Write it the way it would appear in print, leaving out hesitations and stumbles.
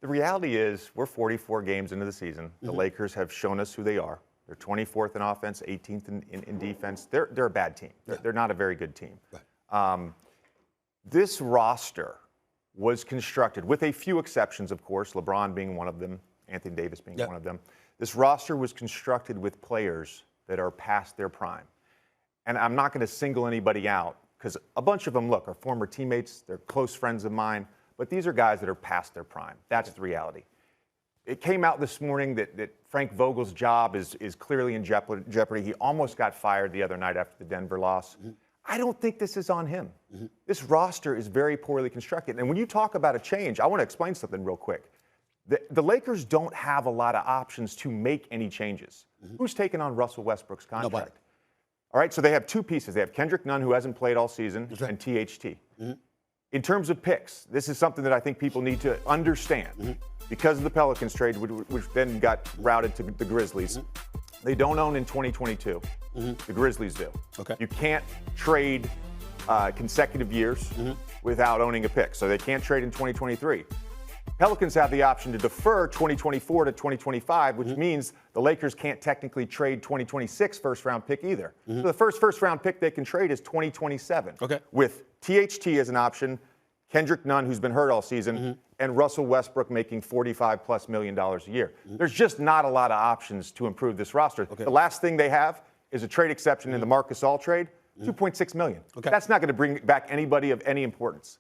The reality is we're 44 games into the season. The Lakers have shown us who they are. They're 24th in offense, 18th in defense. They're a bad team. They're not a very good team. Right. This roster was constructed, with a few exceptions, of course, LeBron being one of them, Anthony Davis being one of them. This roster was constructed with players that are past their prime. And I'm not going to single anybody out because a bunch of them, look, are former teammates. They're close friends of mine. But these are guys that are past their prime. That's the reality. It came out this morning that Frank Vogel's job is clearly in jeopardy. He almost got fired the other night after the Denver loss. I don't think this is on him. This roster is very poorly constructed. And when you talk about a change, I want to explain something real quick. The Lakers don't have a lot of options to make any changes. Who's taking on Russell Westbrook's contract? Nobody. All right, so they have two pieces. They have Kendrick Nunn, who hasn't played all season, and THT. In terms of picks, this is something that I think people need to understand. Because of the Pelicans trade, which then got routed to the Grizzlies, they don't own in 2022. The Grizzlies do. Okay. You can't trade consecutive years without owning a pick, so they can't trade in 2023. Pelicans have the option to defer 2024 to 2025, which means the Lakers can't technically trade 2026 first-round pick either. So the first-round pick they can trade is 2027. Okay. With THT as an option, Kendrick Nunn, who's been hurt all season, and Russell Westbrook making $45+ million a year. There's just not a lot of options to improve this roster. The last thing they have is a trade exception in the Marc Gasol trade, $2.6 million. That's not going to bring back anybody of any importance.